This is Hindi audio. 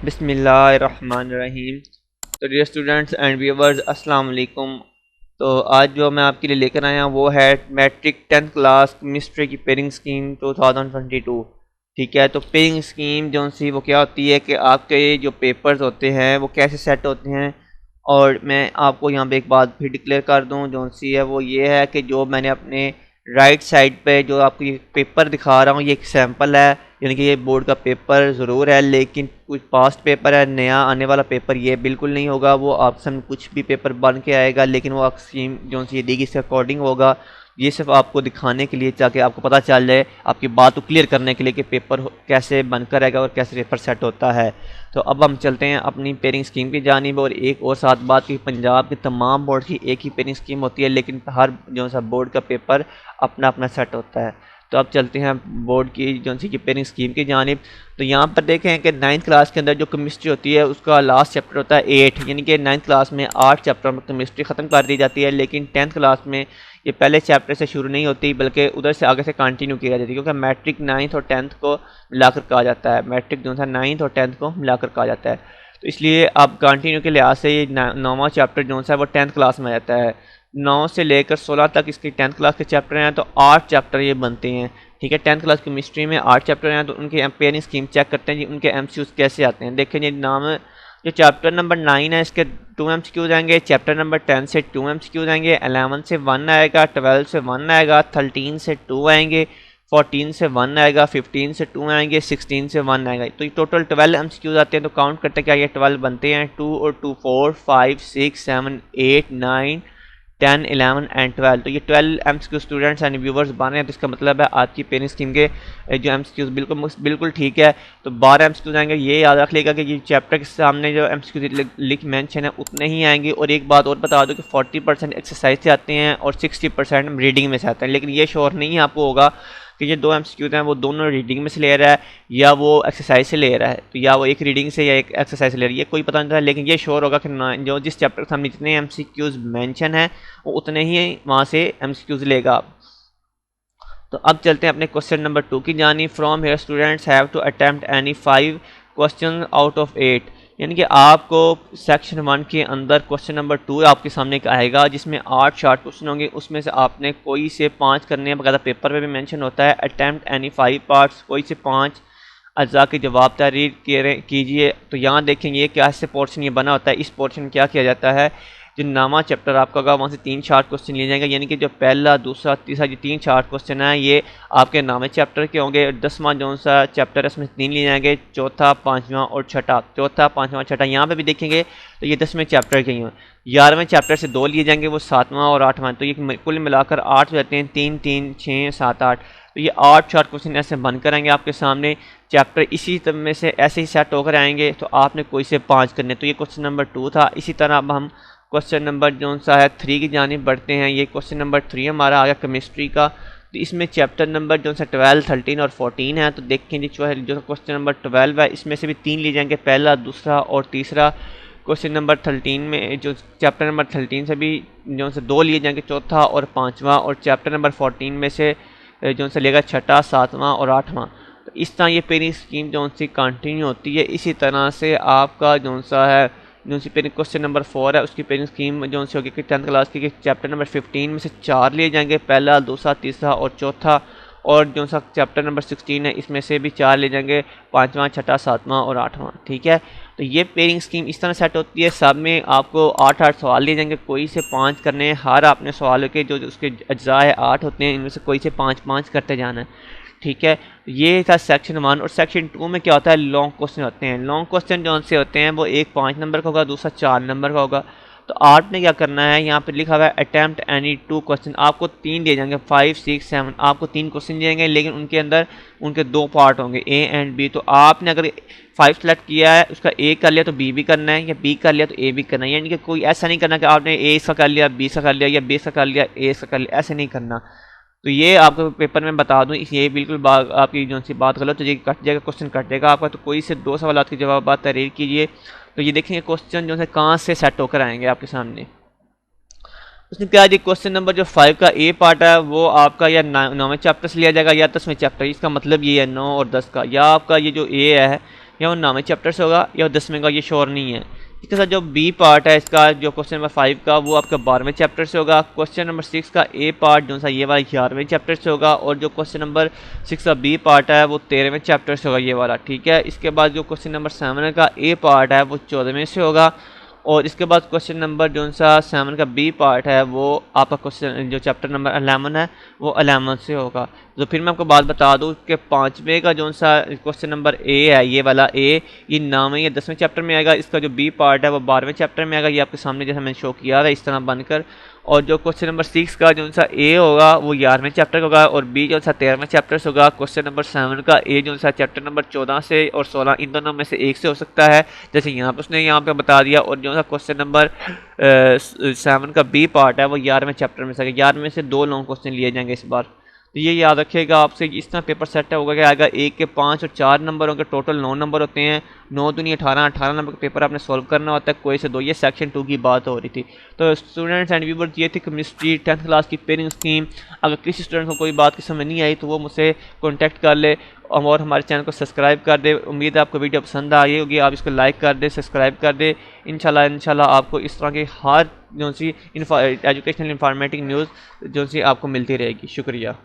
बिस्मिल्लाहिर्रहमानिर्रहीम। तो डियर स्टूडेंट्स एंड व्यूवर्स, अस्सलाम वालेकुम। तो आज जो मैं आपके लिए लेकर आया हूँ वो है मैट्रिक 10th क्लास केमिस्ट्री की पेयरिंग स्कीम 2022। ठीक है, तो पेयरिंग स्कीम जो सी वो क्या होती है कि आपके जो पेपर्स होते हैं वो कैसे सेट होते हैं। और मैं आपको यहाँ पे एक बात फिर डिक्लेयर कर दूँ जो सी है वो ये है कि जो मैंने अपने राइट साइड पे जो आपको ये पेपर दिखा रहा हूँ ये एक सैम्पल है, यानी कि ये बोर्ड का पेपर ज़रूर है लेकिन कुछ पास्ट पेपर है। नया आने वाला पेपर ये बिल्कुल नहीं होगा, वो आप सब कुछ भी पेपर बन के आएगा लेकिन वो स्कीम जो सी देगी इसके अकॉर्डिंग होगा। ये सिर्फ आपको दिखाने के लिए ताकि आपको पता चल जाए, आपकी बात को क्लियर करने के लिए कि पेपर कैसे बनकर आएगा और कैसे पेपर सेट होता है। तो अब हम चलते हैं अपनी पेयरिंग स्कीम की जानिब। और एक और साथ बात कि पंजाब के तमाम बोर्ड की एक ही पेयरिंग स्कीम होती है लेकिन हर जो सा बोर्ड का पेपर अपना अपना सेट होता है। तो अब चलते हैं बोर्ड की जो सी की पेयरिंग स्कीम की जानिब। तो यहाँ पर देखें कि 9th क्लास के अंदर जो केमिस्ट्री होती है उसका लास्ट चैप्टर होता है 8, यानी कि 9th क्लास में 8 चैप्टर में केमिस्ट्री ख़त्म कर दी जाती है। लेकिन 10th क्लास में ये पहले चैप्टर से शुरू नहीं होती बल्कि उधर से आगे से कंटिन्यू किया जाती है, क्योंकि मैट्रिक 9th और 10th को मिलाकर कहा जाता है। मैट्रिक जो था 9th और 10th को मिलाकर कहा जाता है, तो इसलिए अब कंटिन्यू के लिहाज से ये 9वां चैप्टर जो सा वो 10th क्लास में रहता है। 9 से लेकर 16 तक इसकी 10th क्लास के चैप्टर हैं, तो 8 चैप्टर ये बनते हैं। ठीक है, 10th क्लास केमिस्ट्री में 8 चैप्टर हैं, तो उनके पेयरिंग स्कीम चेक करते हैं जी, उनके एमसीक्यूज कैसे आते हैं। देखें जी, नाम जो चैप्टर नंबर 9 है इसके 2 एमसीक्यूज आएंगे, चैप्टर नंबर 10 से 2 एमसीक्यूज आएंगे, 11 से 1 आएगा, 12 से 1 आएगा, 13 से 2 आएंगे, 14 से 1 आएगा, 15 से 2 आएंगे, 16 से 1 आएगा। तो ये टोटल 12 एमसीक्यूज आते हैं। तो काउंट करते क्या ये 12 बनते हैं, 2 और 2 4 5 6 7 8 9 10 11 एंड 12। तो ये 12 एमसीक्यू स्टूडेंट्स एंड व्यूवर्स बन रहे हैं, तो इसका मतलब है आपकी पेयरिंग स्कीम के जो एमसीक्यूज बिल्कुल ठीक है। तो 12 एमसीक्यूज आएंगे, ये याद रख लेगा कि ये चैप्टर के सामने जो एमसीक्यूज लिख मेंशन है उतने ही आएंगे। और एक बात और बता दो कि 40% एक्सरसाइज से आते हैं और 60% रीडिंग में से आते हैं, लेकिन ये श्योर नहीं आपको होगा कि ये 2 एमसीक्यूज हैं वो दोनों रीडिंग में से ले रहा है या वो एक्सरसाइज से ले रहा है, तो या वो एक रीडिंग से या एक एक्सरसाइज से ले रहा है, ये कोई पता नहीं था। लेकिन ये श्योर होगा कि जो जिस चैप्टर के सामने जितने एमसीक्यूज मेंशन है वो उतने ही वहाँ से एमसीक्यूज लेगा। तो अब चलते हैं अपने क्वेश्चन नंबर 2 की जानी। From here students have to attempt any 5 question out of 8, यानी कि आपको सेक्शन 1 के अंदर क्वेश्चन नंबर 2 आपके सामने आएगा जिसमें 8 शॉर्ट क्वेश्चन होंगे, उसमें से आपने कोई से 5 करने हैं। बकायदा पेपर पे भी मेंशन होता है अटेम्प्ट एनी 5 पार्ट्स, कोई से 5 अज्जा के जवाब तहरीर कीजिए। तो यहाँ देखेंगे ये क्या से पोर्शन ये बना होता है। इस पोर्शन में क्या किया जाता है, जो नामा चैप्टर आपका होगा वहाँ से 3 शार्ट क्वेश्चन लिए जाएंगे, यानी कि जो पहला दूसरा तीसरा जो 3 शार्ट क्वेश्चन है ये आपके नामे चैप्टर के होंगे। 10वां जो सा चैप्टर है उसमें 3 लिए जाएंगे, चौथा 5वां और छठा, चौथा 5वां छठा यहाँ पे भी देखेंगे तो ये 10वें चैप्टर के ही हैं। 11वें चैप्टर से 2 लिए जाएंगे, वो 7वां और 8वां, तो ये कुल मिलाकर 8 हो जाते हैं, 3 3 6 7 8। तो ये 8 शॉर्ट क्वेश्चन ऐसे बनकर आएंगे आपके सामने। चैप्टर इसी तरह में से ऐसे ही सेट होकर आएंगे, तो आपने कोई से 5 करने। तो ये क्वेश्चन नंबर 2 था। इसी तरह अब हम क्वेश्चन नंबर जो सा है 3 की जानिब बढ़ते हैं। ये क्वेश्चन नंबर 3 हमारा आ गया केमिस्ट्री का। तो इसमें चैप्टर नंबर जो सा 12 13 और 14 है। तो देखें जी जो क्वेश्चन नंबर 12 है इसमें से भी 3 लिए जाएंगे, पहला दूसरा और तीसरा। क्वेश्चन नंबर 13 में जो चैप्टर नंबर 13 से भी जो से 2 लिए जाएंगे, चौथा और 5वां। और चैप्टर नंबर 14 में से जो से लेगा छठा 7वां और 8वां। तो इस तरह ये पेयरिंग स्कीम जो सी कंटिन्यू होती है। इसी तरह से आपका जो सा है जो सी पेयरिंग क्वेश्चन नंबर 4 है उसकी पेयरिंग स्कीम जो सी होगी कि 10th क्लास की चैप्टर नंबर 15 में से 4 लिए जाएंगे, पहला दूसरा तीसरा और चौथा। और जो सा चैप्टर नंबर 16 है इसमें से भी 4 ले जाएंगे, 5वां छठा 7वां और 8वां। ठीक है, तो ये पेयरिंग स्कीम इस तरह सेट होती है। सब में आपको 8 सवाल लिए जाएंगे, कोई से 5 करने हैं। हर आपने सवालों के जो उसके अज्जा है 8 होते हैं, इनमें से कोई से 5 करते जाना है। ठीक है, ये था सेक्शन 1। और सेक्शन 2 में क्या होता है, लॉन्ग क्वेश्चन होते हैं। लॉन्ग क्वेश्चन जो से होते हैं वो एक 5 नंबर का होगा, दूसरा 4 नंबर का होगा। तो आपने क्या करना है, यहाँ पे लिखा हुआ है अटेम्प्ट एनी 2 क्वेश्चन। आपको 3 दिए जाएंगे, 5 6 7, आपको 3 क्वेश्चन दिए जाएंगे लेकिन उनके अंदर उनके 2 पार्ट होंगे, ए एंड बी। तो आपने अगर 5 सेलेक्ट किया है, उसका ए कर लिया तो बी भी करना है, या बी कर लिया तो ए भी करना है। यानी कि कोई ऐसा नहीं करना कि आपने ए इसका कर लिया, बी इसका कर लिया, या बी इसका कर लिया, ए इसका कर लिया, ऐसे नहीं करना। तो ये आपको पेपर में बता दूं, ये बिल्कुल आपकी जो सी बात गलत हो जाएगी, कट जाएगा, क्वेश्चन कट जाएगा आपका। तो कोई से 2 सवाल के जवाब तहरीर कीजिए। तो ये देखेंगे क्वेश्चन जो है कहाँ से सेट होकर आएंगे आपके सामने। उसने क्या जी, क्वेश्चन नंबर जो 5 का ए पार्ट है वो आपका या 9वें चैप्टर से लिया जाएगा या 10वें चैप्टर। इसका मतलब ये है 9 और 10 का। या आपका ये जो ए है या वो 9वें चैप्टर से होगा या 10वें का, ये श्योर नहीं है। इसके साथ जो बी पार्ट है इसका, जो क्वेश्चन नंबर 5 का, वो आपका 12वें चैप्टर से होगा। क्वेश्चन नंबर 6 का ए पार्ट जो सा ये वाला 11वें चैप्टर से होगा, और जो क्वेश्चन नंबर 6 का बी पार्ट है वो 13वें चैप्टर से होगा, ये वाला, ठीक है। इसके बाद जो क्वेश्चन नंबर 7 का ए पार्ट है वो 14वें से होगा, और इसके बाद क्वेश्चन नंबर जो सा 7 का बी पार्ट है वो आपका क्वेश्चन जो चैप्टर नंबर 11 है वो 11 से होगा। तो फिर मैं आपको बात बता दूं कि 5वें का जो सा क्वेश्चन नंबर ए है, ये वाला ए, ये 9वें या 10वें चैप्टर में आएगा। इसका जो बी पार्ट है वो 12वें चैप्टर में आएगा, ये आपके सामने जैसा मैंने शो किया है इस तरह बनकर। और जो क्वेश्चन नंबर 6 का जो सा ए होगा वो 11वें चैप्टर का होगा, और बी जो सा 13वें चैप्टर से होगा। क्वेश्चन नंबर 7 का ए जो सा चैप्टर नंबर 14 से और 16 इन दोनों में से एक से हो सकता है, जैसे यहाँ पर उसने यहाँ पे बता दिया। और जो सा क्वेश्चन नंबर 7 का बी पार्ट है वो 11वें चैप्टर में से, 11 में से 2 लॉन्ग क्वेश्चन लिए जाएंगे इस बार। तो ये याद रखिएगा, आपसे इस तरह पेपर सेट होगा कि आएगा 1 के 5 और 4 नंबर होंगे, टोटल 9 नंबर होते हैं। 9 दूनी 18, 18 नंबर का पेपर आपने सॉल्व करना होता है, कोई से 2। ये सेक्शन 2 की बात हो रही थी। तो स्टूडेंट्स एंड व्यूअर्स, ये थी केमिस्ट्री 10th क्लास की पेयरिंग स्कीम। अगर किसी स्टूडेंट को कोई बात की समझ नहीं आई तो वो मुझसे कॉन्टैक्ट कर ले और हमारे चैनल को सब्सक्राइब कर दे। उम्मीद है आपको वीडियो पसंद आई होगी, आप इसको लाइक कर दे, सब्सक्राइब कर दे। इंशाल्लाह आपको इस तरह की हर जो सी एजुकेशनल इंफॉर्मेटिव न्यूज़ जो सी आपको मिलती रहेगी। शुक्रिया।